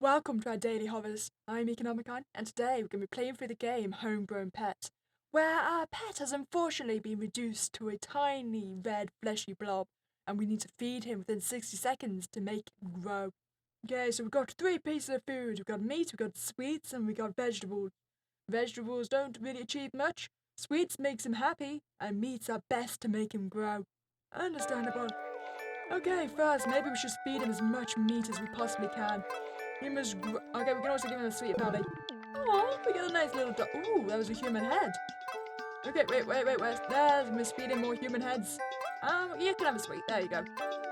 Welcome to our daily horrors. I'm Meek and Nomicon, and today we're going to be playing through the game Homegrown Pet, where our pet has unfortunately been reduced to a tiny red fleshy blob, and we need to feed him within 60 seconds to make him grow. Okay, so we've got 3 pieces of food. We've got meat, we've got sweets, and we've got vegetables. Vegetables don't really achieve much. Sweets makes him happy, and meats are best to make him grow. Understandable. Okay, first, maybe we should feed him as much meat as we possibly can. He must okay, we can also give him a sweet belly. Oh, we got a nice little dog. Ooh, that was a human head. Okay, wait. There's, we must feed him more human heads. You can have a sweet. There you go.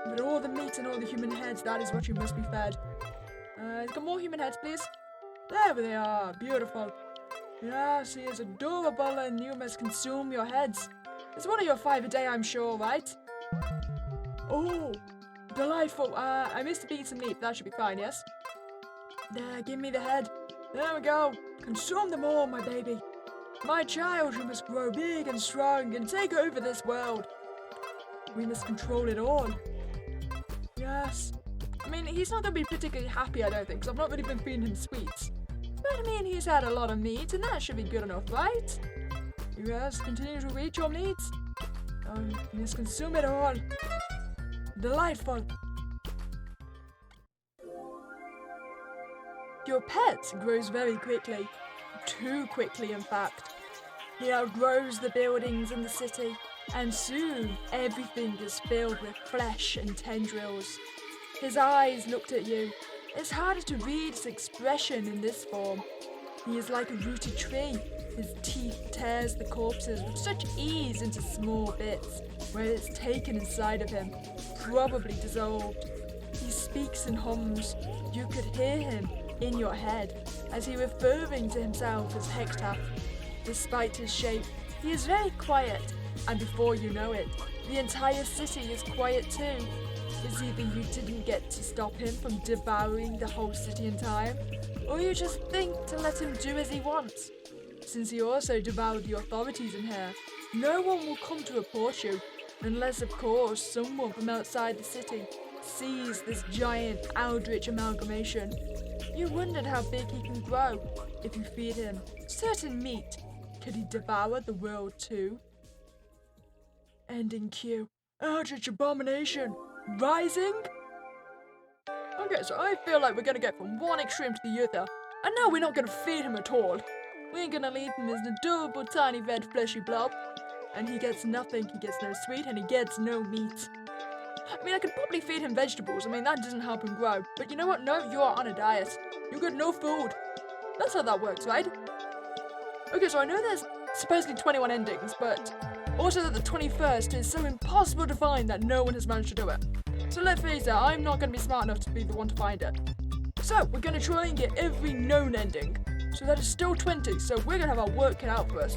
But all the meat and all the human heads, that is what you must be fed. He's got more human heads, please. There they are. Beautiful. Yes, he is adorable and you must consume your heads. It's one of your 5 a day, I'm sure, right? Oh, delightful. I missed a piece of meat. That should be fine, yes? There, give me the head. There we go. Consume them all, my baby. My child, you must grow big and strong and take over this world. We must control it all. Yes. I mean, he's not going to be particularly happy, I don't think, because I've not really been feeding him sweets. But I mean, he's had a lot of meat, and that should be good enough, right? Yes, continue to reach your needs. You must consume it all. Delightful. Your pet grows very quickly. Too quickly, in fact. He outgrows the buildings in the city, and soon everything is filled with flesh and tendrils. His eyes looked at you. It's harder to read his expression in this form. He is like a rooted tree. His teeth tears the corpses with such ease into small bits, where it's taken inside of him, probably dissolved. He speaks and hums. You could hear him in your head, as he referring to himself as Hector. Despite his shape, he is very quiet, and before you know it, the entire city is quiet too. It's either you didn't get to stop him from devouring the whole city in time, or you just think to let him do as he wants. Since he also devoured the authorities in here, no one will come to report you, unless of course someone from outside the city sees this giant Eldritch amalgamation. You wondered how big he can grow if you feed him certain meat. Could he devour the world too? Ending cue. Eldritch Abomination. Rising? Okay, so I feel like we're gonna get from one extreme to the other. And now we're not gonna feed him at all. We ain't gonna leave him as an adorable tiny red fleshy blob. And he gets nothing. He gets no sweet and he gets no meat. I mean, I could probably feed him vegetables. I mean, that doesn't help him grow. But you know what? No, you are on a diet. You get no food. That's how that works, right? Okay, so I know there's supposedly 21 endings, but also that the 21st is so impossible to find that no one has managed to do it. So let's face it, I'm not going to be smart enough to be the one to find it. So we're going to try and get every known ending. So that is still 20, so we're going to have our work cut out for us.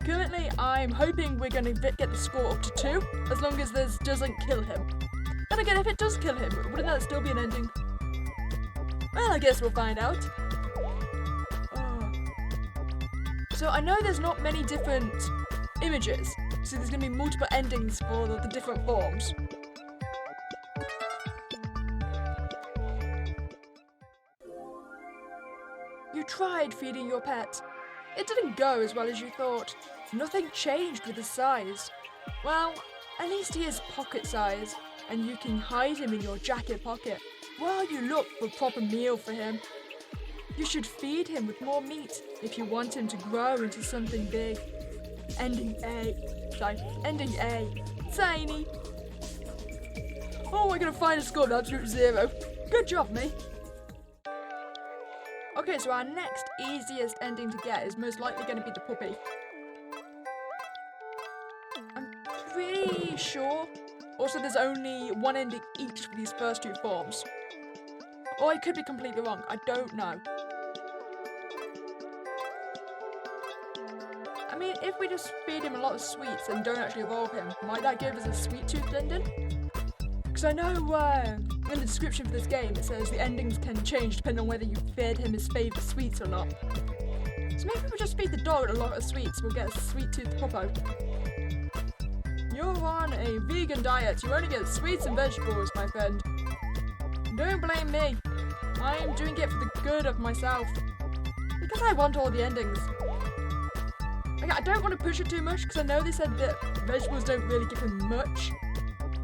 Currently, I'm hoping we're going to get the score up to 2, as long as this doesn't kill him. And again, if it does kill him, wouldn't that still be an ending? Well, I guess we'll find out. So I know there's not many different images, so there's going to be multiple endings for the different forms. You tried feeding your pet. It didn't go as well as you thought. Nothing changed with his size. Well, at least he is pocket size, and you can hide him in your jacket pocket while you look for a proper meal for him. You should feed him with more meat if you want him to grow into something big. Ending A. Tiny. Oh, we're gonna find a score of absolute 0. Good job, me. Okay, so our next easiest ending to get is most likely going to be the puppy. I'm pretty sure. Also, there's only 1 ending each for these first 2 forms. Or I could be completely wrong. I don't know. I mean, if we just feed him a lot of sweets and don't actually evolve him, might that give us a sweet tooth ending? Because I know in the description for this game it says the endings can change depending on whether you fed him his favourite sweets or not. So maybe if we just feed the dog a lot of sweets, we'll get a sweet tooth puppo. You're on a vegan diet. You only get sweets and vegetables, my friend. Don't blame me. I'm doing it for the good of myself. Because I want all the endings. Okay, I don't want to push it too much because I know they said that vegetables don't really give him much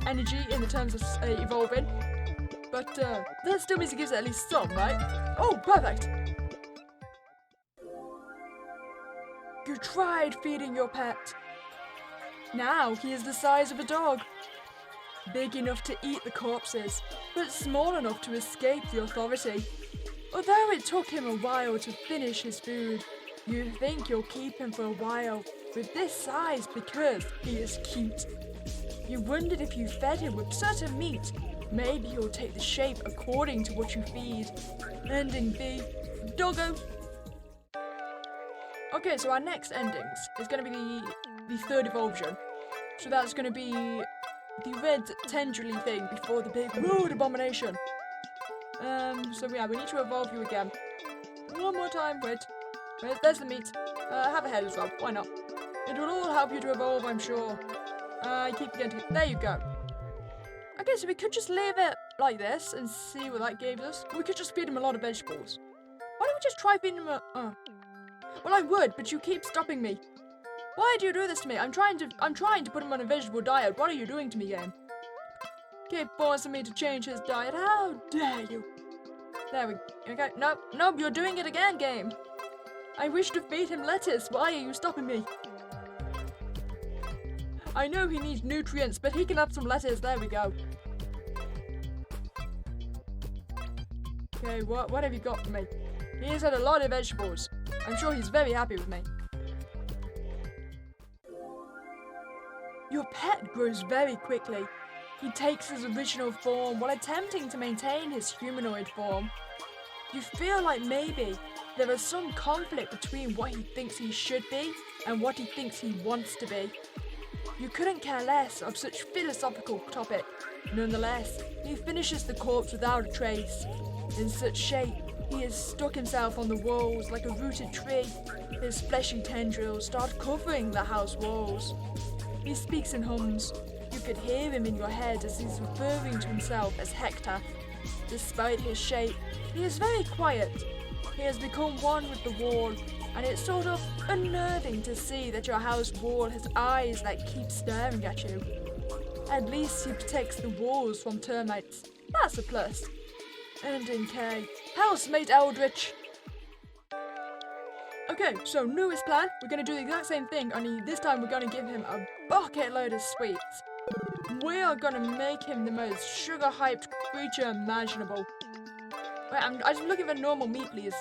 energy in the terms of evolving. But that still means he gives it at least some, right? Oh, perfect! You tried feeding your pet. Now he is the size of a dog. Big enough to eat the corpses, but small enough to escape the authority. Although it took him a while to finish his food, you think you'll keep him for a while with this size because he is cute. You wondered if you fed him with certain meat, maybe he'll take the shape according to what you feed. Ending B, doggo. Okay, so our next endings is going to be the third evolution. So that's going to be the red tendrily thing before the big road abomination. So yeah, we need to evolve you again. One more time, wait, there's the meat. Have a head as well, why not? It will all help you to evolve, I'm sure. Keep getting it, there you go. Okay, so we could just leave it like this and see what that gives us. We could just feed him a lot of vegetables. Why don't we just try feeding him Well, I would, but you keep stopping me. Why do you do this to me? I'm trying to put him on a vegetable diet. What are you doing to me, game? Keep forcing me to change his diet. How dare you? There we go. Okay, nope, you're doing it again, game. I wish to feed him lettuce. Why are you stopping me? I know he needs nutrients, but he can have some lettuce. There we go. Okay, what have you got for me? He has had a lot of vegetables. I'm sure he's very happy with me. Your pet grows very quickly. He takes his original form while attempting to maintain his humanoid form. You feel like maybe there is some conflict between what he thinks he should be and what he thinks he wants to be. You couldn't care less of such philosophical topic. Nonetheless, he finishes the corpse without a trace. In such shape, he has stuck himself on the walls like a rooted tree. His fleshy tendrils start covering the house walls. He speaks and hums. You could hear him in your head as he's referring to himself as Hector. Despite his shape, he is very quiet. He has become one with the wall, and it's sort of unnerving to see that your house wall has eyes that keep staring at you. At least he protects the walls from termites. That's a plus. Ending K. Housemate Eldritch. Okay, so newest plan. We're going to do the exact same thing, only this time we're going to give him a bucket load of sweets. We are going to make him the most sugar-hyped creature imaginable. Wait, I'm just looking for normal meat, please.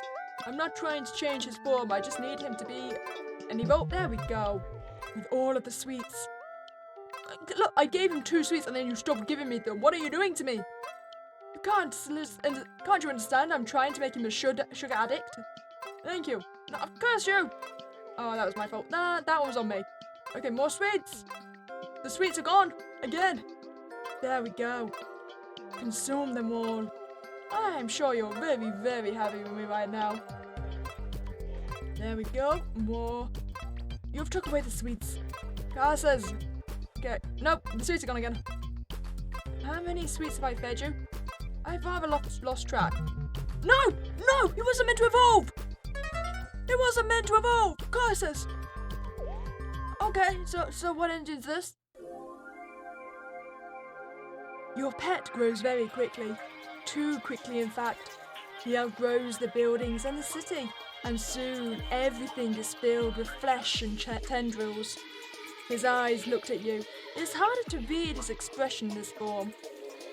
I'm not trying to change his form, I just need him to be an evolt. There we go. With all of the sweets. Look, I gave him 2 sweets and then you stopped giving me them. What are you doing to me? Can't you understand? I'm trying to make him a sugar addict. Thank you. No, curse you! Oh, that was my fault. Nah, that one was on me. Okay, more sweets. The sweets are gone. Again. There we go. Consume them all. I'm sure you're very, very happy with me right now. There we go. More. You've took away the sweets. Curses. Okay. Nope, the sweets are gone again. How many sweets have I fed you? I've rather lost track. No! No! He wasn't meant to evolve! It wasn't meant to evolve! Curses! Okay, so what engine is this? Your pet grows very quickly. Too quickly, in fact. He outgrows the buildings and the city, and soon everything is filled with flesh and tendrils. His eyes looked at you. It's harder to read his expression in this form.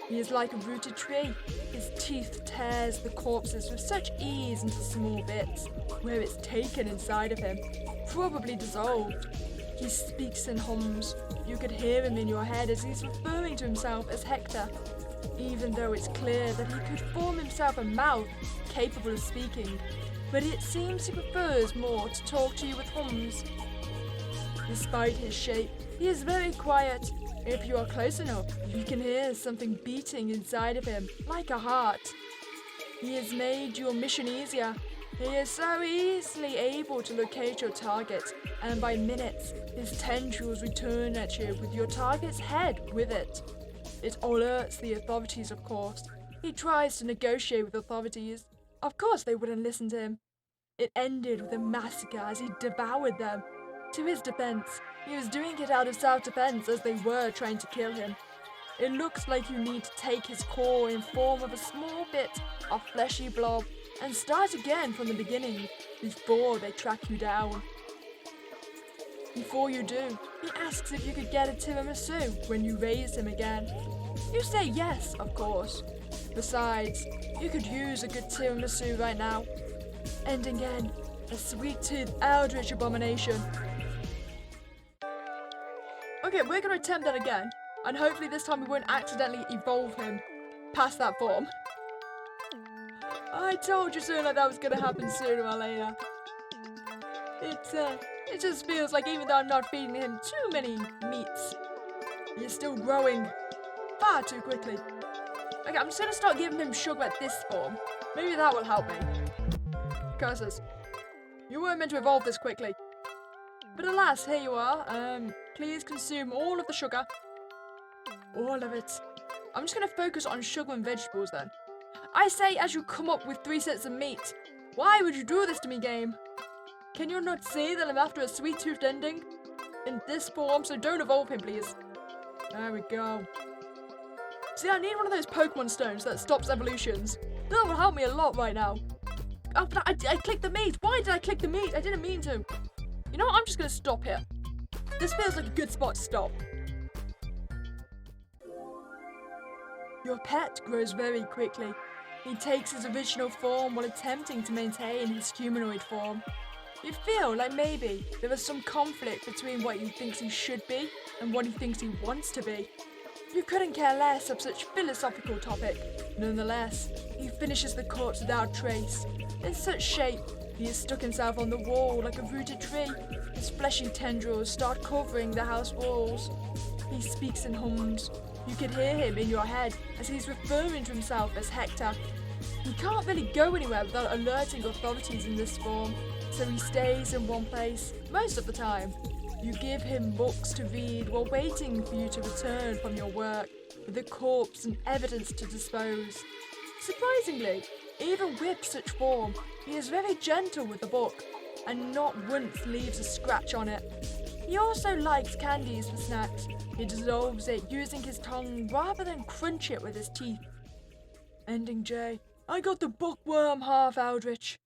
He is like a rooted tree. His teeth tears the corpses with such ease into small bits, where it's taken inside of him, probably dissolved. He speaks and hums. You could hear him in your head as he's referring to himself as Hector, even though it's clear that he could form himself a mouth capable of speaking, but it seems he prefers more to talk to you with hums. Despite his shape, he is very quiet. If you are close enough, you can hear something beating inside of him, like a heart. He has made your mission easier. He is so easily able to locate your target, and by minutes, his tendrils return at you with your target's head with it. It alerts the authorities, of course. He tries to negotiate with authorities. Of course they wouldn't listen to him. It ended with a massacre as he devoured them. To his defense, he was doing it out of self-defense as they were trying to kill him. It looks like you need to take his core in form of a small bit of fleshy blob and start again from the beginning before they track you down. Before you do, he asks if you could get a tiramisu when you raise him again. You say yes, of course. Besides, you could use a good tiramisu right now. Ending in a sweet-toothed Eldritch Abomination. Okay, we're going to attempt that again, and hopefully this time we won't accidentally evolve him past that form. I told you sooner that was going to happen sooner or later. It just feels like even though I'm not feeding him too many meats, he is still growing far too quickly. Okay, I'm just going to start giving him sugar at this form. Maybe that will help me. Curses. You weren't meant to evolve this quickly. But alas, here you are. Please consume all of the sugar. All of it. I'm just going to focus on sugar and vegetables then. I say as you come up with 3 sets of meat. Why would you do this to me, game? Can you not see that I'm after a sweet-toothed ending? In this form, so don't evolve him, please. There we go. See, I need one of those Pokemon stones that stops evolutions. That will help me a lot right now. Oh, but I clicked the meat. Why did I click the meat? I didn't mean to. You know what? I'm just going to stop here. This feels like a good spot to stop. Your pet grows very quickly. He takes his original form while attempting to maintain his humanoid form. You feel like maybe there is some conflict between what he thinks he should be and what he thinks he wants to be. You couldn't care less of such philosophical topic. Nonetheless, he finishes the corpse without trace. In such shape, he has stuck himself on the wall like a rooted tree. His fleshy tendrils start covering the house walls. He speaks and hums. You could hear him in your head as he's referring to himself as Hector. He can't really go anywhere without alerting authorities in this form, so he stays in one place most of the time. You give him books to read while waiting for you to return from your work with a corpse and evidence to dispose. Surprisingly, even with such form, he is very gentle with the book and not once leaves a scratch on it. He also likes candies for snacks. He dissolves it using his tongue rather than crunch it with his teeth. Ending J. I got the Bookworm half Eldritch.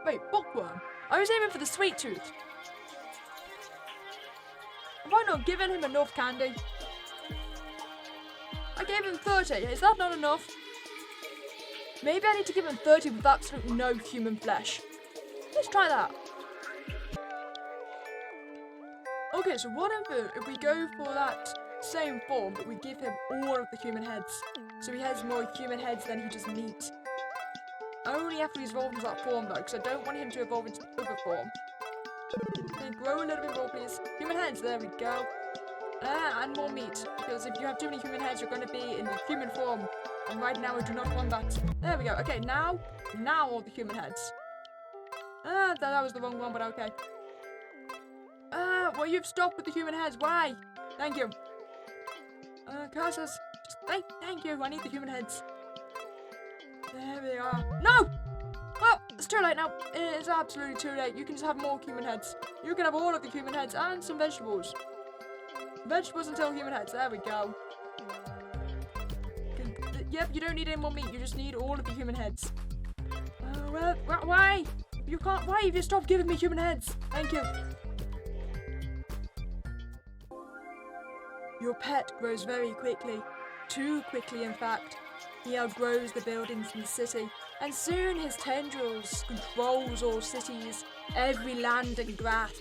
Wait, Bookworm? I was aiming for the sweet tooth. Have I not given him enough candy? I gave him 30. Is that not enough? Maybe I need to give him 30 with absolutely no human flesh. Let's try that. Okay, so what if we go for that same form, but we give him all of the human heads? So he has more human heads than he just meat. Only after he's evolved into that form though, because I don't want him to evolve into the other form. Can you grow a little bit more, please? Human heads, there we go. And more meat, because if you have too many human heads, you're going to be in the human form. And right now, I do not want that. There we go. Okay, now all the human heads. That was the wrong one, but okay. Well, you've stopped with the human heads. Why? Thank you. Curses. Just thank you. I need the human heads. There we are. No! Well, it's too late now. It is absolutely too late. You can just have more human heads. You can have all of the human heads and some vegetables. Vegetables until human heads. There we go. Yep, you don't need any more meat. You just need all of the human heads. Why? You can't. Why have you stopped giving me human heads? Thank you. Your pet grows very quickly. Too quickly, in fact. He outgrows the buildings in the city, and soon his tendrils controls all cities, every land and grass,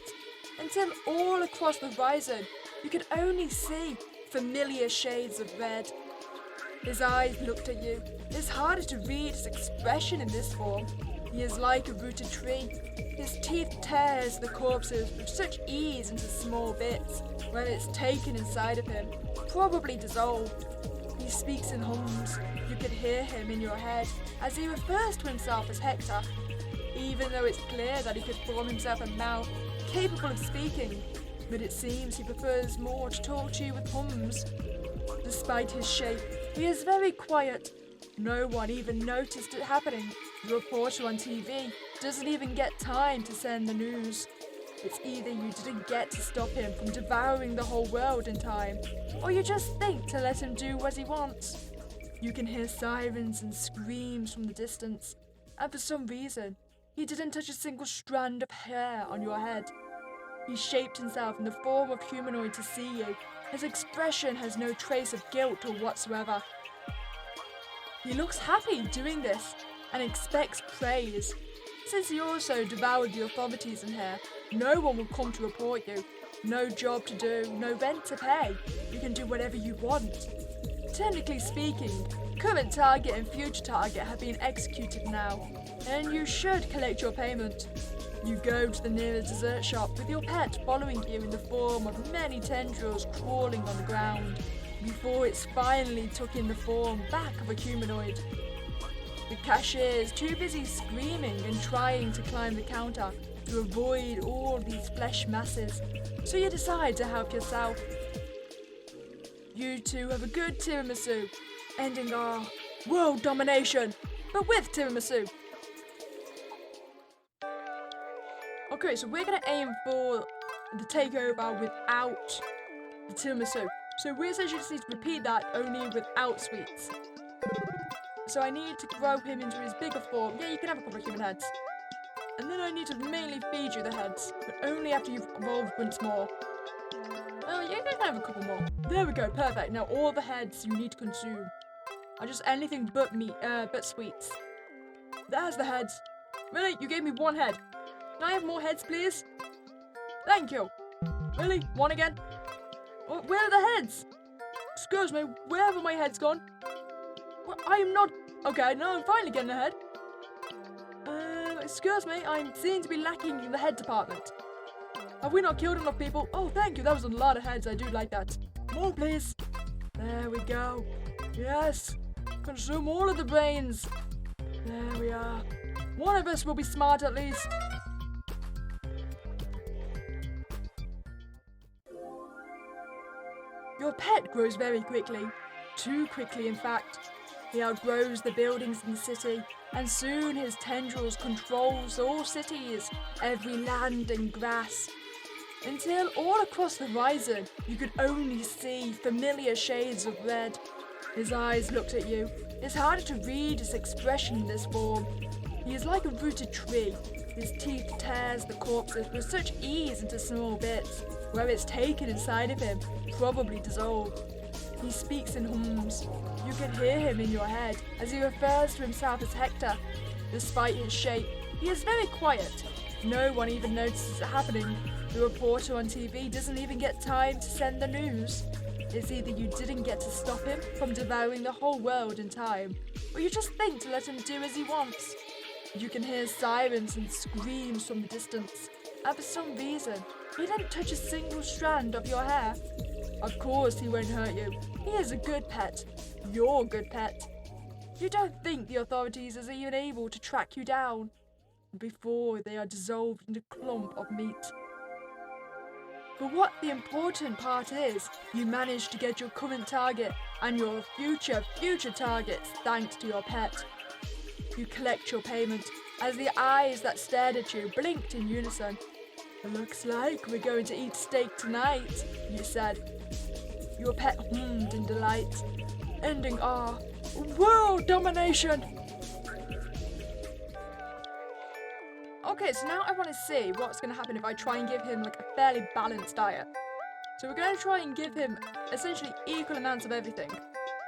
until all across the horizon you could only see familiar shades of red. His eyes looked at you. It's harder to read his expression in this form. He is like a rooted tree. His teeth tears the corpses with such ease into small bits when it's taken inside of him, probably dissolved. He speaks in hums. You could hear him in your head as he refers to himself as Hector, even though it's clear that he could form himself a mouth capable of speaking, but it seems he prefers more to talk to you with hums. Despite his shape, he is very quiet. No one even noticed it happening. The reporter on TV doesn't even get time to send the news. It's either you didn't get to stop him from devouring the whole world in time, or you just think to let him do what he wants. You can hear sirens and screams from the distance, and for some reason, he didn't touch a single strand of hair on your head. He shaped himself in the form of Humanoid to see you. His expression has no trace of guilt or whatsoever. He looks happy doing this and expects praise. Since he also devoured the authorities in here, no one will come to report you. No job to do, no rent to pay. You can do whatever you want. Technically speaking, current target and future target have been executed now, and you should collect your payment. You go to the nearest dessert shop with your pet following you in the form of many tendrils crawling on the ground, before it's finally took in the form back of a humanoid. The cashier is too busy screaming and trying to climb the counter to avoid all these flesh masses, so you decide to help yourself. You two have a good tiramisu, ending our world domination, but with tiramisu. Okay, so we're going to aim for the takeover without the tiramisu. So we essentially just need to repeat that only without sweets. So I need to grow him into his bigger form. Yeah, you can have a couple of human heads. And then I need to mainly feed you the heads, but only after you've evolved once more. Oh, yeah, you can have a couple more. There we go, perfect. Now all the heads you need to consume are just anything but meat, but sweets. There's the heads. Really? You gave me one head. Can I have more heads, please? Thank you. Really? One again? Where are the heads? Excuse me, where have my heads gone? Well, I am not... Okay, now I'm finally getting a head. Excuse me, I seem to be lacking in the head department. Have we not killed enough people? Oh, thank you, that was a lot of heads, I do like that. More, please. There we go. Yes. Consume all of the brains. There we are. One of us will be smart at least. Your pet grows very quickly. Too quickly, in fact. He outgrows the buildings in the city, and soon his tendrils controls all cities, every land and grass. Until all across the horizon, you could only see familiar shades of red. His eyes looked at you. It's harder to read his expression in this form. He is like a rooted tree. His teeth tears the corpses with such ease into small bits, where it's taken inside of him, probably dissolved. He speaks in hums. You can hear him in your head as he refers to himself as Hector. Despite his shape, he is very quiet. No one even notices it happening. The reporter on TV doesn't even get time to send the news. It's either you didn't get to stop him from devouring the whole world in time, or you just think to let him do as he wants. You can hear sirens and screams from the distance, and for some reason, he didn't touch a single strand of your hair. Of course he won't hurt you. He is a good pet. Your good pet. You don't think the authorities are even able to track you down before they are dissolved in a clump of meat. But what the important part is, you managed to get your current target and your future targets thanks to your pet. You collect your payment as the eyes that stared at you blinked in unison. Looks like we're going to eat steak tonight, you said. Your pet hummed in delight, ending our world domination. Okay, so now I want to see what's going to happen if I try and give him like a fairly balanced diet. So we're going to try and give him essentially equal amounts of everything.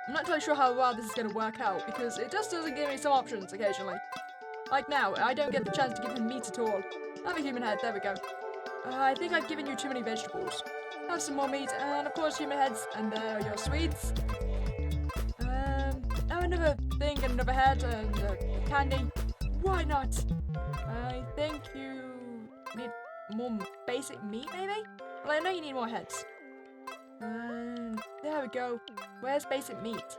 I'm not entirely sure how well this is going to work out because it just doesn't give me some options occasionally. Like now, I don't get the chance to give him meat at all. Have a human head, there we go. I think I've given you too many vegetables. Have some more meat, and of course human heads, and there are your sweets. Have another thing and another head, and candy. Why not? I think you need more basic meat, maybe? Well, I know you need more heads. There we go. Where's basic meat?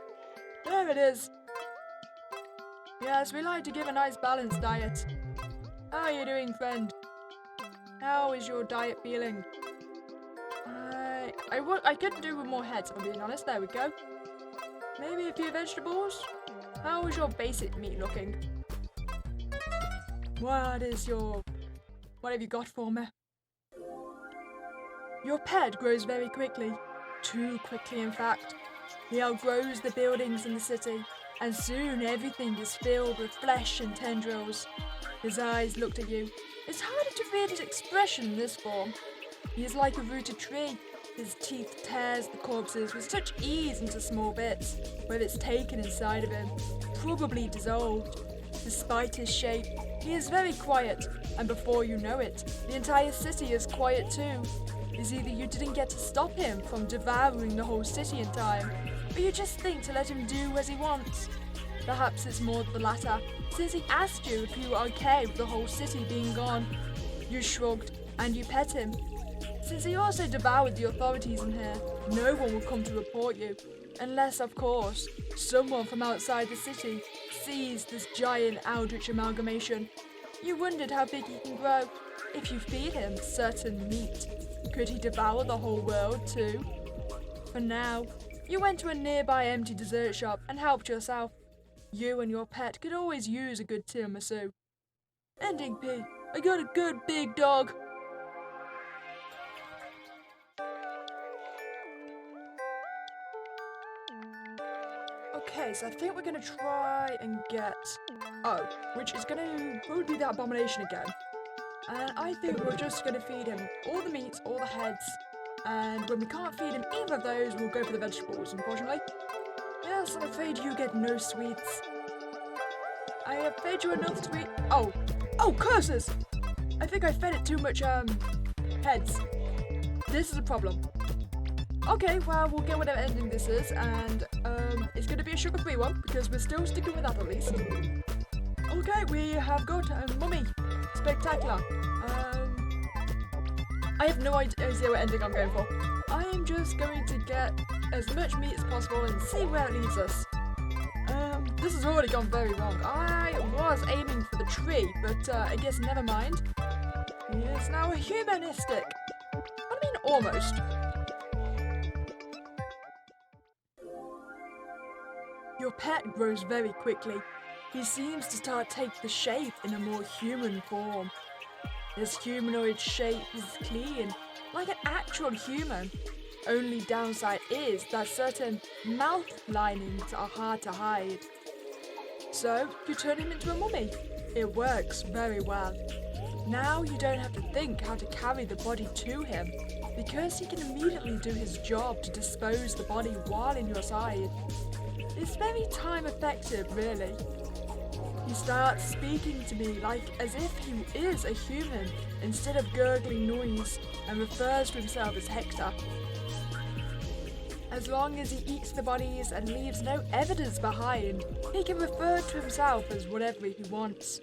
There it is. Yes, we like to give a nice balanced diet. How are you doing, friend? How is your diet feeling? I could do with more heads, if I'm being honest. There we go. Maybe a few vegetables? How is your basic meat looking? What have you got for me? Your pet grows very quickly. Too quickly, in fact. He outgrows the buildings in the city, and soon everything is filled with flesh and tendrils. His eyes looked at you. It's harder to read his expression in this form. He is like a rooted tree. His teeth tears the corpses with such ease into small bits, where it's taken inside of him, probably dissolved. Despite his shape, he is very quiet, and before you know it, the entire city is quiet too. It's either you didn't get to stop him from devouring the whole city in time, or you just think to let him do as he wants. Perhaps it's more the latter, since he asked you if you were okay with the whole city being gone. You shrugged, and you pet him. Since he also devoured the authorities in here, no one will come to report you. Unless, of course, someone from outside the city sees this giant Eldritch amalgamation. You wondered how big he can grow. If you feed him certain meat, could he devour the whole world too? For now, you went to a nearby empty dessert shop and helped yourself. You and your pet could always use a good tiramisu. Ending P. I got a good big dog. Okay, so I think we're gonna try and get which is gonna probably be that Abomination again. And I think we're just gonna feed him all the meats, all the heads, and when we can't feed him either of those, we'll go for the vegetables, unfortunately. Yes, I'm afraid you get no sweets. I have fed you enough sweet. Oh, curses! I think I fed it too much, heads. This is a problem. Okay, well, we'll get whatever ending this is, and, it's gonna be a sugar-free one, because we're still sticking with that at least. Okay, we have got a mummy. Spectacular. I have no idea what ending I'm going for. I am just going to get as much meat as possible and see where it leads us. This has already gone very wrong. I was aiming for the tree, but I guess never mind. He is now a humanistic. I mean, almost. Your pet grows very quickly. He seems to start take the shape in a more human form. His humanoid shape is clean, like an actual human. Only downside is that certain mouth linings are hard to hide. So, you turn him into a mummy. It works very well. Now you don't have to think how to carry the body to him, because he can immediately do his job to dispose the body while in your side. It's very time effective, really. He starts speaking to me as if he is a human instead of gurgling noise, and refers to himself as Hector. As long as he eats the bodies and leaves no evidence behind, he can refer to himself as whatever he wants.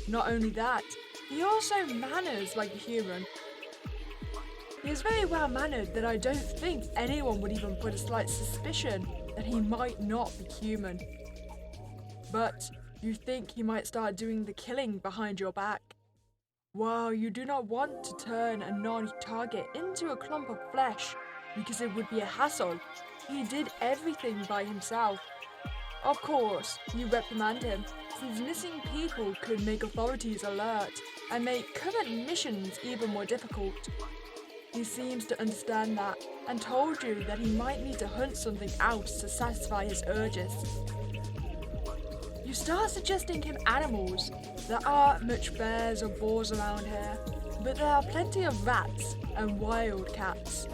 Not only that, he also manners like a human. He is very well mannered that I don't think anyone would even put a slight suspicion that he might not be human. But you think he might start doing the killing behind your back. While you do not want to turn a non-target into a clump of flesh, because it would be a hassle, he did everything by himself. Of course, you reprimand him, since missing people could make authorities alert and make current missions even more difficult. He seems to understand that, and told you that he might need to hunt something else to satisfy his urges. You start suggesting him animals. There aren't much bears or boars around here, but there are plenty of rats and wild cats.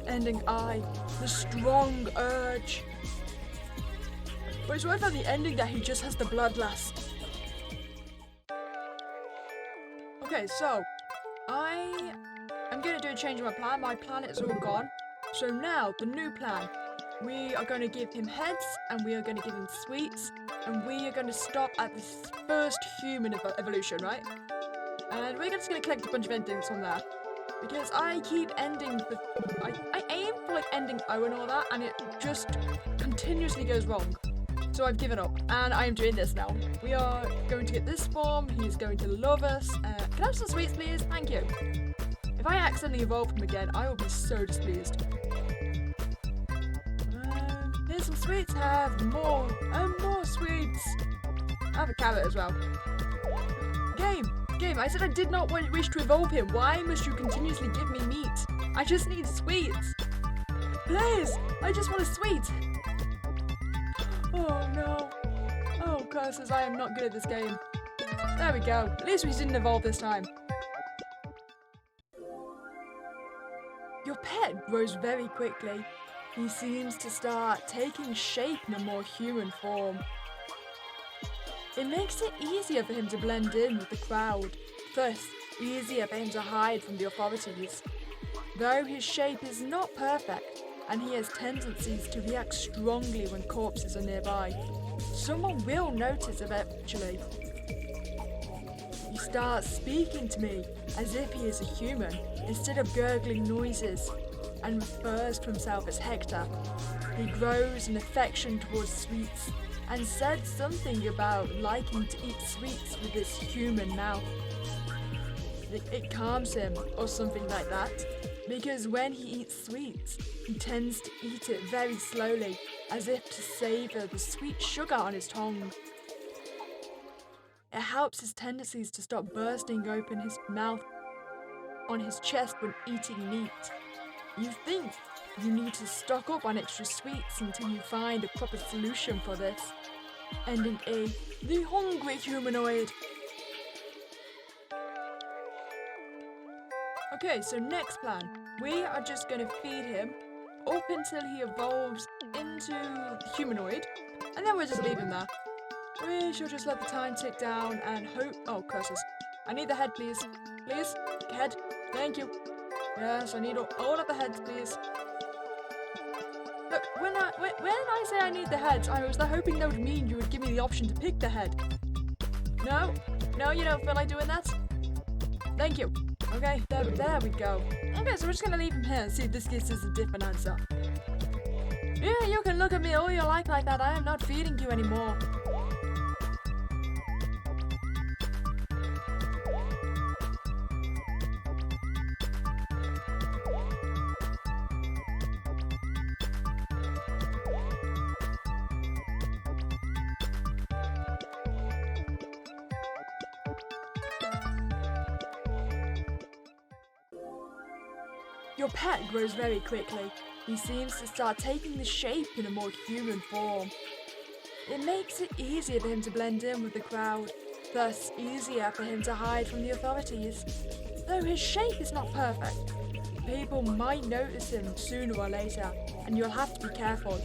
Ending I, the strong urge. But it's right at the ending that he just has the bloodlust. Okay, so I'm going to do a change in my plan. My plan is all gone. So now, the new plan. We are going to give him heads, and we are going to give him sweets, and we are going to stop at the first human evolution, right? And we're just going to collect a bunch of endings from there. Because I keep ending I aim for ending O and all that, and it just continuously goes wrong. So I've given up, and I am doing this now. We are going to get this form. He's going to love us. Can I have some sweets, please? Thank you. If I accidentally evolve him again, I will be so displeased. Here's some sweets. Have more and more sweets. I have a carrot as well. Game, I said I did not wish to evolve him. Why must you continuously give me meat? I just need sweets. Please, I just want a sweet. Oh no. Oh, curses, I am not good at this game. There we go. At least we didn't evolve this time. Your pet grows very quickly. He seems to start taking shape in a more human form. It makes it easier for him to blend in with the crowd, thus easier for him to hide from the authorities. Though his shape is not perfect, and he has tendencies to react strongly when corpses are nearby, someone will notice eventually. He starts speaking to me as if he is a human, instead of gurgling noises, and refers to himself as Hector. He grows an affection towards sweets, and said something about liking to eat sweets with his human mouth. It calms him, or something like that, because when he eats sweets, he tends to eat it very slowly, as if to savour the sweet sugar on his tongue. It helps his tendencies to stop bursting open his mouth on his chest when eating meat. You think you need to stock up on extra sweets until you find a proper solution for this. Ending A, the hungry humanoid. Okay, so next plan. We are just going to feed him up until he evolves into the humanoid, and then we'll just leave him there. We shall just let the time tick down and hope. Oh, curses. I need the head, please. Please? Head. Thank you. Yes, I need all of the heads, please. Look, when I say I need the heads, I was hoping that would mean you would give me the option to pick the head. No? No, you don't feel like doing that? Thank you. Okay, there we go. Okay, so we're just gonna leave him here and see if this gives us a different answer. Yeah, you can look at me all you like that. I am not feeding you anymore. Your pet grows very quickly. He seems to start taking the shape in a more human form. It makes it easier for him to blend in with the crowd, thus easier for him to hide from the authorities. Though his shape is not perfect, people might notice him sooner or later, and you'll have to be careful.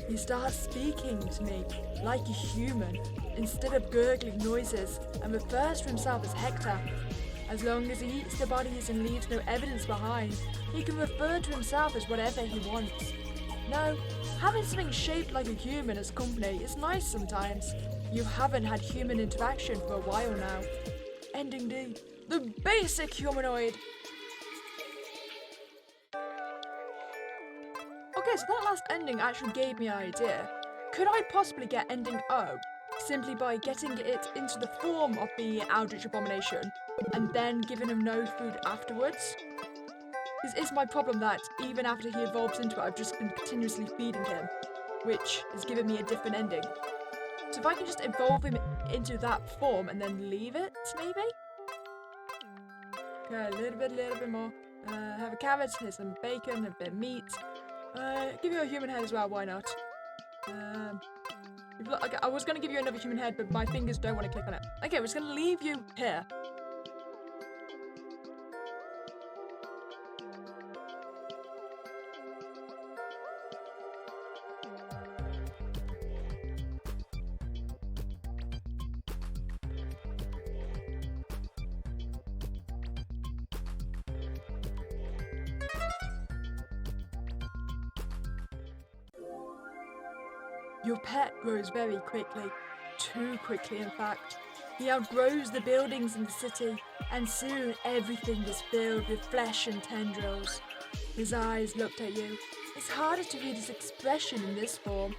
He starts speaking to me like a human, instead of gurgling noises, and refers to himself as Hector. As long as he eats the bodies and leaves no evidence behind, he can refer to himself as whatever he wants. No, having something shaped like a human as company is nice sometimes. You haven't had human interaction for a while now. Ending D, the basic humanoid. Okay, so that last ending actually gave me an idea. Could I possibly get ending O simply by getting it into the form of the Eldritch Abomination and then giving him no food afterwards? Because it's my problem that even after he evolves into it, I've just been continuously feeding him, which is giving me a different ending. So if I can just evolve him into that form and then leave it, maybe? Okay, a little bit more. Have a carrot, here's some bacon, a bit of meat. Give you a human head as well, why not? Okay, I was going to give you another human head, but my fingers don't want to click on it. Okay, we're just going to leave you here. Your pet grows very quickly, too quickly in fact. He outgrows the buildings in the city, and soon everything is filled with flesh and tendrils. His eyes looked at you. It's harder to read his expression in this form.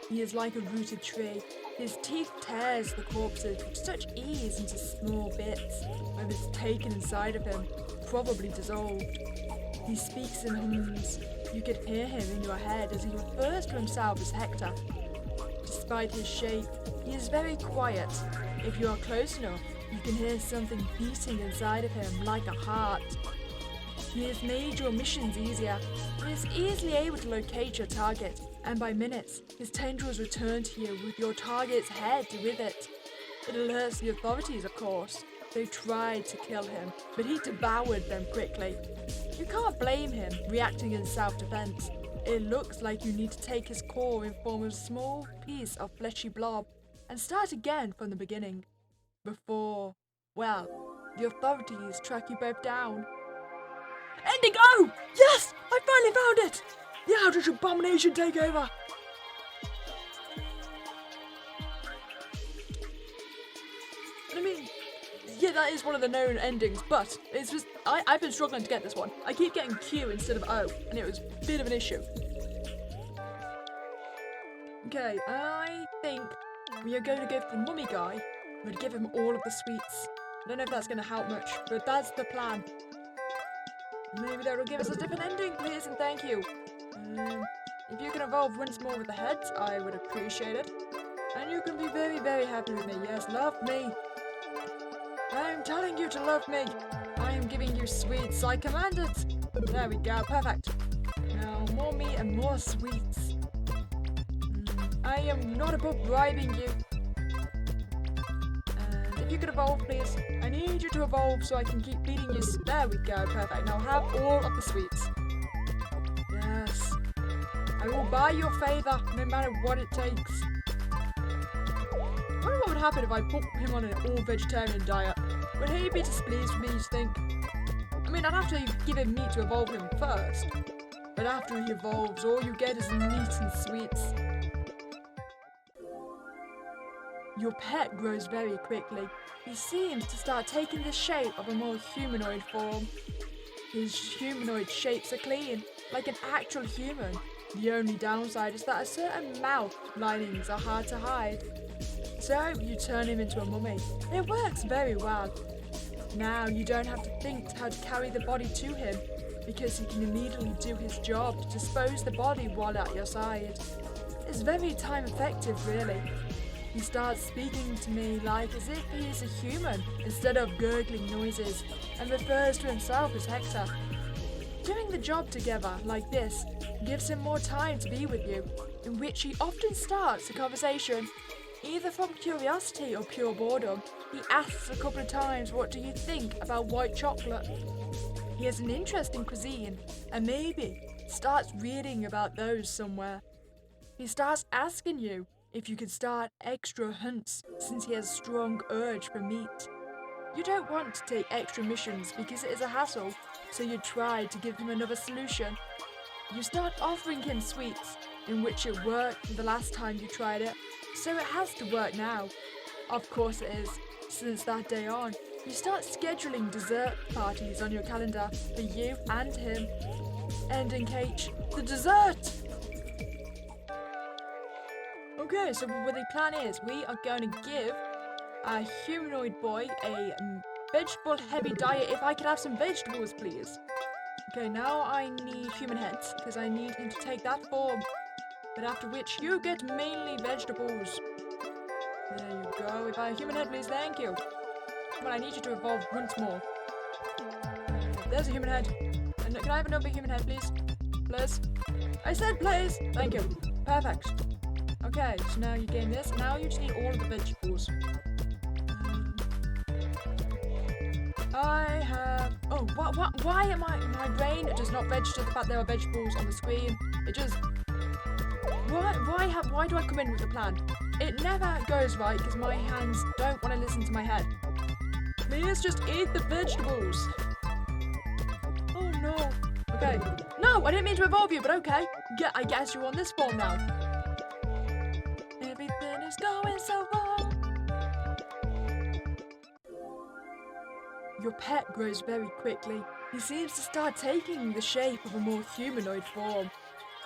He is like a rooted tree. His teeth tears the corpses with such ease into small bits, and it's taken inside of him, probably dissolved. He speaks in hums. You could hear him in your head as he refers to himself as Hector. Despite his shape, he is very quiet. If you are close enough, you can hear something beating inside of him like a heart. He has made your missions easier. He is easily able to locate your target, and by minutes, his tendrils return to you with your target's head with it. It alerts the authorities, of course. They tried to kill him, but he devoured them quickly. You can't blame him, reacting in self-defense. It looks like you need to take his core in form of a small piece of fleshy blob and start again from the beginning. Before, well, the authorities track you both down. Ending! Oh! Yes! I finally found it! The Eldritch Abomination takeover! I mean, yeah, that is one of the known endings, but it's just, I've been struggling to get this one. I keep getting Q instead of O, and it was a bit of an issue. Okay, I think we are going to go for the mummy guy. I'm going to give him all of the sweets. I don't know if that's going to help much, but that's the plan. Maybe that will give us a different ending, please, and thank you. If you can evolve once more with the heads, I would appreciate it. And you can be very, very happy with me. Yes, love me. I am telling you to love me. I am giving you sweets. I command it. There we go. Perfect. Now, more meat and more sweets. I am not above bribing you. And if you could evolve, please. I need you to evolve so I can keep feeding you. There we go. Perfect. Now have all of the sweets. Yes. I will buy your favor no matter what it takes. I wonder what would happen if I put him on an all-vegetarian diet. Would he be displeased with me, you think? I mean, I'd have to give him meat to evolve him first. But after he evolves, all you get is meat and sweets. Your pet grows very quickly. He seems to start taking the shape of a more humanoid form. His humanoid shapes are clean, like an actual human. The only downside is that a certain mouth linings are hard to hide. So you turn him into a mummy. It works very well. Now you don't have to think how to carry the body to him, because he can immediately do his job to dispose the body while at your side. It's very time effective, really. He starts speaking to me like as if he is a human instead of gurgling noises, and refers to himself as Hector. Doing the job together like this gives him more time to be with you, in which he often starts a conversation. Either from curiosity or pure boredom, he asks a couple of times, what do you think about white chocolate? He has an interest in cuisine, and maybe starts reading about those somewhere. He starts asking you if you could start extra hunts, since he has a strong urge for meat. You don't want to take extra missions because it is a hassle, so you try to give him another solution. You start offering him sweets, in which it worked the last time you tried it, so it has to work now. Of course it is. Since that day on, you start scheduling dessert parties on your calendar for you and him. Ending H, the dessert! Okay, so what the plan is, we are going to give our humanoid boy a vegetable-heavy diet. If I could have some vegetables, please. Okay, now I need human heads, because I need him to take that form. But after which, you get mainly vegetables. There you go. If I human head, please, thank you. Come on, I need you to evolve once more. There's a human head. And can I have another human head, please? Please? I said please! Thank you. Perfect. Okay, so now you gain this. Now you just need all of the vegetables. I have... Oh, why am my brain does not register the fact there are vegetables on the screen? It just... Why do I come in with a plan? It never goes right because my hands don't want to listen to my head. Please just eat the vegetables. Oh no. Okay. No, I didn't mean to evolve you, but okay. Yeah, I guess you're on this form now. Everything is going so wrong. Your pet grows very quickly. He seems to start taking the shape of a more humanoid form.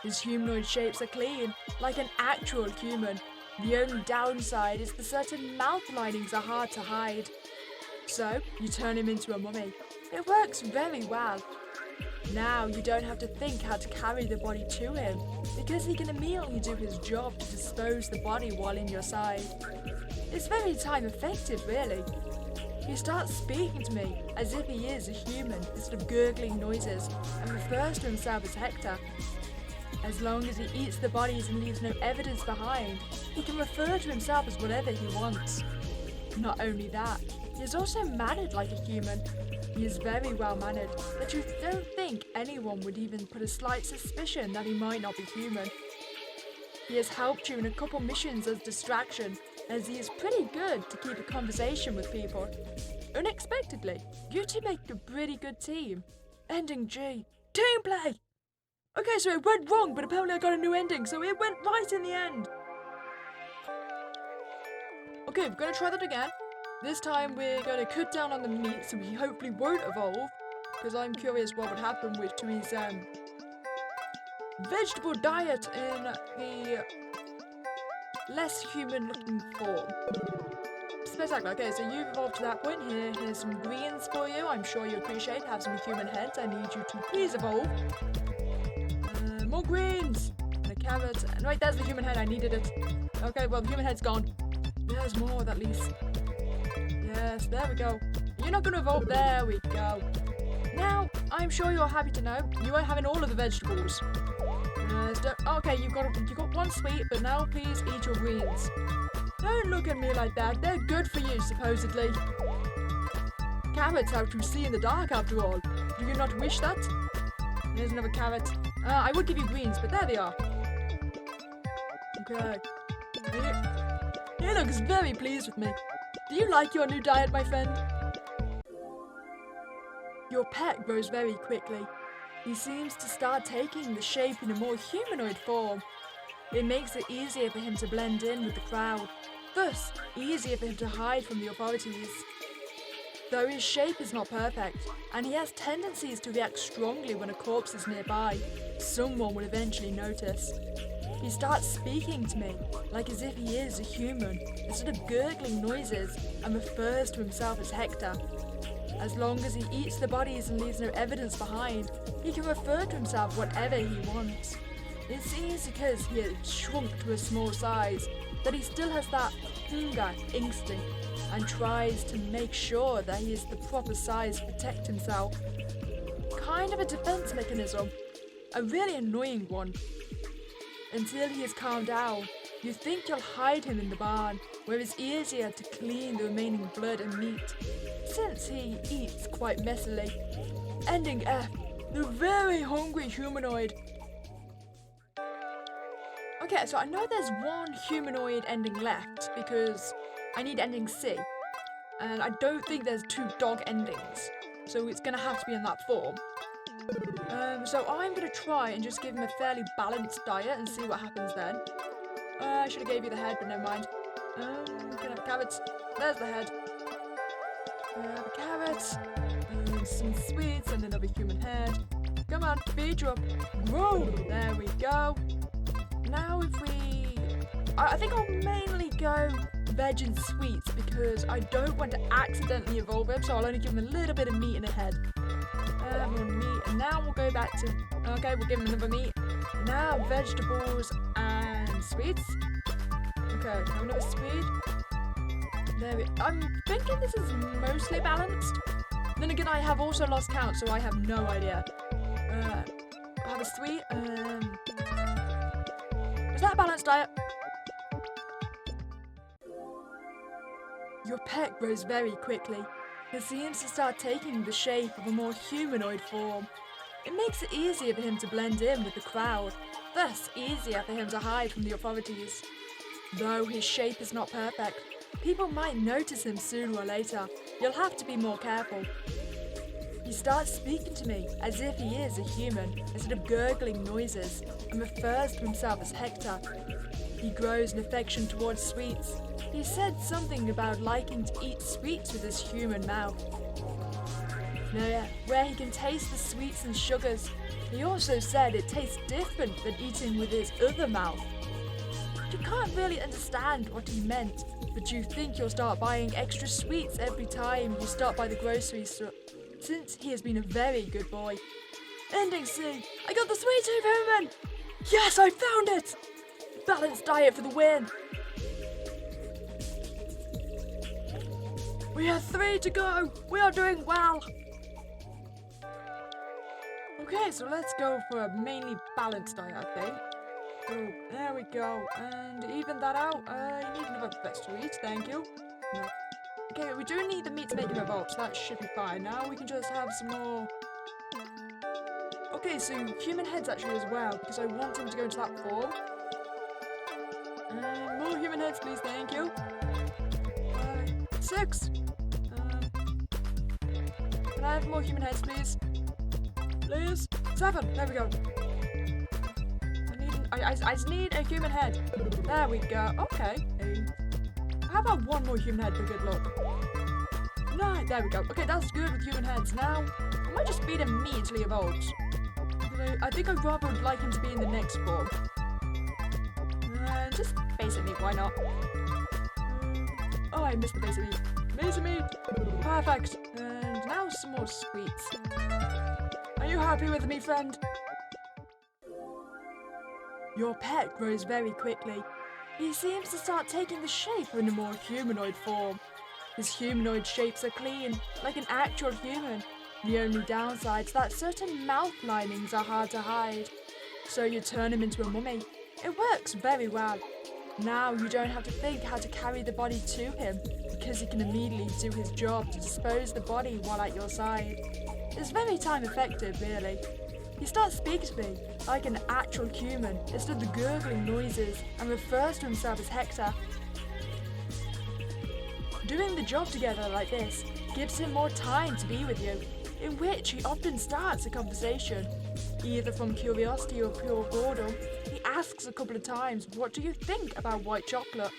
His humanoid shapes are clean, like an actual human. The only downside is the certain mouth linings are hard to hide. So, you turn him into a mummy. It works very well. Now you don't have to think how to carry the body to him, because he can immediately do his job to dispose the body while in your side. It's very time effective, really. He starts speaking to me as if he is a human instead of gurgling noises, and refers to himself as Hector. As long as he eats the bodies and leaves no evidence behind, he can refer to himself as whatever he wants. Not only that, he is also mannered like a human. He is very well mannered, that you don't think anyone would even put a slight suspicion that he might not be human. He has helped you in a couple missions as distraction, as he is pretty good to keep a conversation with people. Unexpectedly, you two make a pretty good team. Ending G. Team play! Okay, so it went wrong, but apparently I got a new ending, so it went right in the end. Okay, we're going to try that again. This time we're going to cut down on the meat, so he hopefully won't evolve, because I'm curious what would happen to his vegetable diet in the less human-looking form. Spectacular. Okay, so you've evolved to that point. Here's some greens for you. I'm sure you appreciate. Have some human heads. I need you to please evolve. More greens! And a carrot. And wait, there's the human head. I needed it. Okay, well, the human head's gone. There's more, at least. Yes, there we go. You're not going to evolve. There we go. Now, I'm sure you're happy to know you are having all of the vegetables. Okay, you got one sweet, but now please eat your greens. Don't look at me like that. They're good for you, supposedly. Carrots help you see in the dark, after all. Do you not wish that? There's another carrot. I would give you greens, but there they are. Okay. He looks very pleased with me. Do you like your new diet, my friend? Your pet grows very quickly. He seems to start taking the shape in a more humanoid form. It makes it easier for him to blend in with the crowd, thus easier for him to hide from the authorities. Though his shape is not perfect, and he has tendencies to react strongly when a corpse is nearby, someone will eventually notice. He starts speaking to me, like as if he is a human, instead of gurgling noises, and refers to himself as Hector. As long as he eats the bodies and leaves no evidence behind, he can refer to himself whatever he wants. It seems because he has shrunk to a small size, that he still has that hunger instinct, and tries to make sure that he is the proper size to protect himself. Kind of a defense mechanism, a really annoying one. Until he is calmed down, you think you'll hide him in the barn, where it's easier to clean the remaining blood and meat, since he eats quite messily. Ending F, the very hungry humanoid. Okay, so I know there's one humanoid ending left, because I need ending C, and I don't think there's two dog endings, so it's going to have to be in that form. So I'm going to try and just give him a fairly balanced diet and see what happens then. I should have gave you the head, but never mind. Can I have carrots? There's the head. Have a carrot, some sweets, and another human head. Come on, feed you up. Grow! There we go. Now if we... I think I'll mainly go veg and sweets because I don't want to accidentally evolve him, so I'll only give him a little bit of meat in a head. More meat, and now we'll go back to... Okay, we'll give him another meat. Now vegetables and sweets. Okay, have another sweet. There we... I'm thinking this is mostly balanced. Then again, I have also lost count, so I have no idea. I have a sweet. Is that a balanced diet? Your pet grows very quickly. He seems to start taking the shape of a more humanoid form. It makes it easier for him to blend in with the crowd, thus easier for him to hide from the authorities. Though his shape is not perfect, people might notice him sooner or later. You'll have to be more careful. He starts speaking to me as if he is a human, instead of gurgling noises, and refers to himself as Hector. He grows an affection towards sweets. He said something about liking to eat sweets with his human mouth. Where he can taste the sweets and sugars. He also said it tastes different than eating with his other mouth. You can't really understand what he meant, but you think you'll start buying extra sweets every time you stop by the grocery store, since he has been a very good boy. Ending C. I got the sweet tooth human! Yes, I found it! Balanced diet for the win! We have 3 to go! We are doing well! Okay, so let's go for a mainly balanced diet, I think. Oh, there we go. And even that out. You need another vegetable eat, thank you. No. Okay, we do need the meat to make him evolve, so that should be fine. Now we can just have some more. Okay, so human heads actually as well, because I want him to go into that form. And more human heads, please, thank you. 6. Can I have more human heads, please? Please? 7. There we go. I just need a human head. There we go. Okay. How about one more human head for good luck? 9. There we go. Okay, that's good with human heads. Now, I might just feed him meat until he evolves. I think I'd rather like him to be in the next form. Just basic meat, why not? Oh, I missed the basic meat. Basic meat! Perfect. And now some more sweets. Are you happy with me, friend? Your pet grows very quickly. He seems to start taking the shape in a more humanoid form. His humanoid shapes are clean, like an actual human. The only downside is that certain mouth linings are hard to hide. So you turn him into a mummy. It works very well. Now you don't have to think how to carry the body to him, because he can immediately do his job to dispose the body while at your side. It's very time effective, really. He starts speaking to me like an actual human instead of the gurgling noises and refers to himself as Hector. Doing the job together like this gives him more time to be with you, in which he often starts a conversation. Either from curiosity or pure boredom, he asks a couple of times, "What do you think about white chocolate?"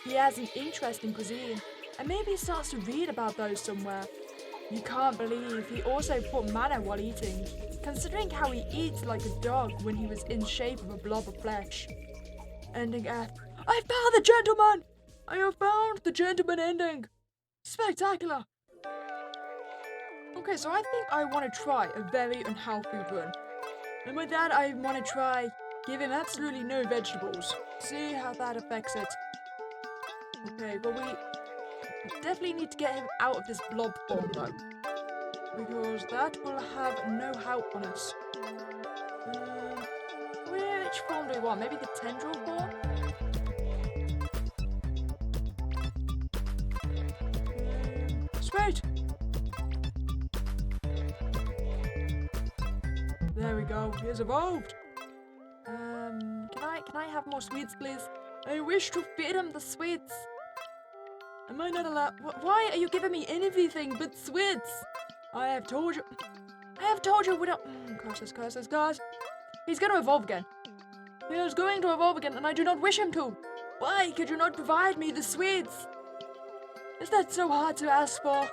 He has an interest in cuisine, and maybe he starts to read about those somewhere. You can't believe he also put mana while eating, considering how he eats like a dog when he was in shape of a blob of flesh. Ending F. I found the gentleman! I have found the gentleman ending! Spectacular! Okay, so I think I want to try a very unhealthy run. And with that, I want to try give him absolutely no vegetables. See how that affects it. Okay, well we definitely need to get him out of this blob form though, because that will have no help on us. Which form do we want? Maybe the tendril form? Sweet! There we go, he has evolved! Can I have more sweets, please? I wish to feed him the sweets! Am I not allowed? Why are you giving me anything but sweets? I have told you we don't. Curses, guys. He's going to evolve again. He is going to evolve again, and I do not wish him to. Why could you not provide me the sweets? Is that so hard to ask for?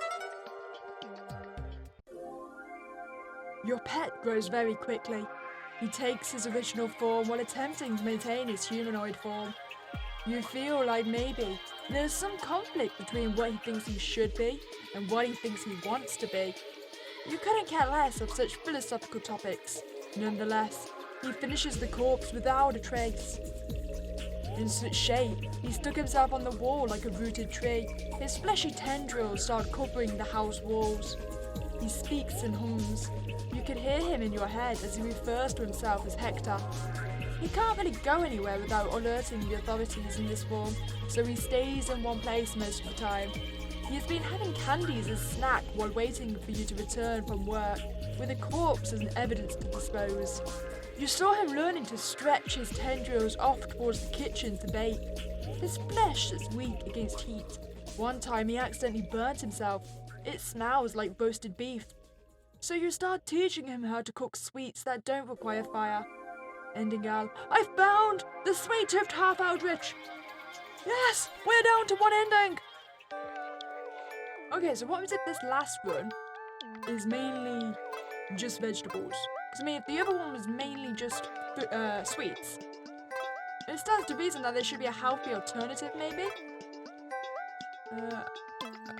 Your pet grows very quickly. He takes his original form while attempting to maintain his humanoid form. You feel like maybe there's some conflict between what he thinks he should be and what he thinks he wants to be. You couldn't care less of such philosophical topics. Nonetheless, he finishes the corpse without a trace. In such shape, he stuck himself on the wall like a rooted tree. His fleshy tendrils start covering the house walls. He speaks and hums. You can hear him in your head as he refers to himself as Hector. He can't really go anywhere without alerting the authorities in this form, so he stays in one place most of the time. He has been having candies as snack while waiting for you to return from work, with a corpse as an evidence to dispose. You saw him learning to stretch his tendrils off towards the kitchen to bake. His flesh is weak against heat. One time he accidentally burnt himself. It smells like roasted beef. So you start teaching him how to cook sweets that don't require fire. Ending Al, I found the sweet-toothed half Eldritch! Yes, we're down to one ending! Okay, so what was if this last run is mainly just vegetables? Because I mean, if the other one was mainly just sweets, It stands to reason that there should be a healthy alternative, maybe?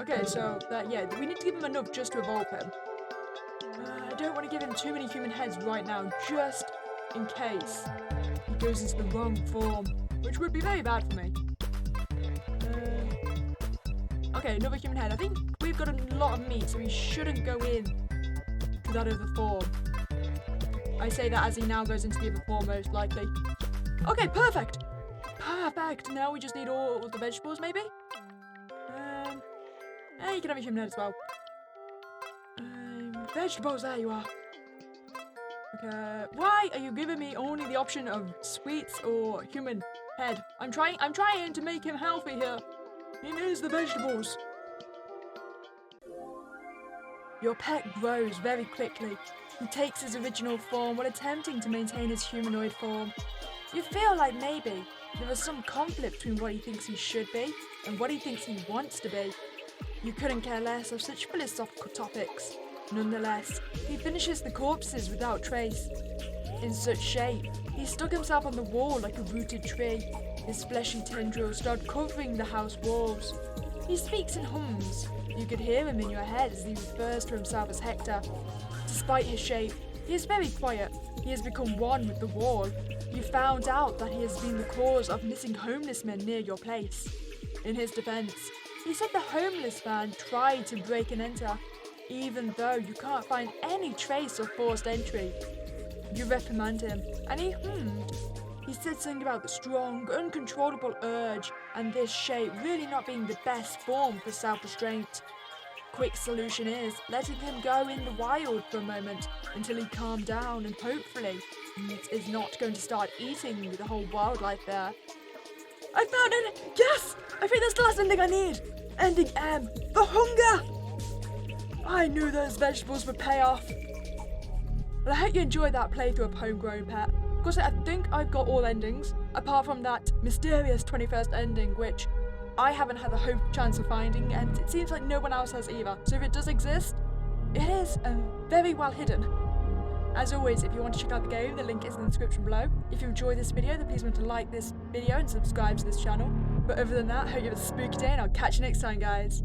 Okay, so yeah, we need to give him enough just to evolve him. I don't want to give him too many human heads right now, just in case he goes into the wrong form, which would be very bad for me. Okay, another human head. I think we've got a lot of meat, so he shouldn't go in to that other form. I say that as he now goes into the other form, most likely. Okay, perfect! Perfect! Now we just need all the vegetables, maybe? You can have a human head as well. Vegetables, there you are. Okay, why are you giving me only the option of sweets or human head? I'm trying to make him healthy here. He needs the vegetables. Your pet grows very quickly. He takes his original form while attempting to maintain his humanoid form. You feel like maybe there is some conflict between what he thinks he should be and what he thinks he wants to be. You couldn't care less of such philosophical topics. Nonetheless, he finishes the corpses without trace. In such shape, he stuck himself on the wall like a rooted tree. His fleshy tendrils start covering the house walls. He speaks in hums. You could hear him in your head as he refers to himself as Hector. Despite his shape, he is very quiet. He has become one with the wall. You found out that he has been the cause of missing homeless men near your place. In his defense, he said the homeless man tried to break and enter, even though you can't find any trace of forced entry. You reprimand him, and he hummed. He said something about the strong, uncontrollable urge, and this shape really not being the best form for self-restraint. Quick solution is letting him go in the wild for a moment until he calmed down and hopefully is not going to start eating the whole wildlife there. I found it! Yes! I think that's the last ending I need! Ending M. The hunger! I knew those vegetables would pay off. Well, I hope you enjoyed that playthrough of Homegrown Pet. Of course, I think I've got all endings, apart from that mysterious 21st ending, which I haven't had the hope chance of finding, and it seems like no one else has either. So if it does exist, it is very well hidden. As always, if you want to check out the game, the link is in the description below. If you enjoyed this video, then please remember to like this video and subscribe to this channel. But other than that, I hope you have a spooky day, and I'll catch you next time, guys.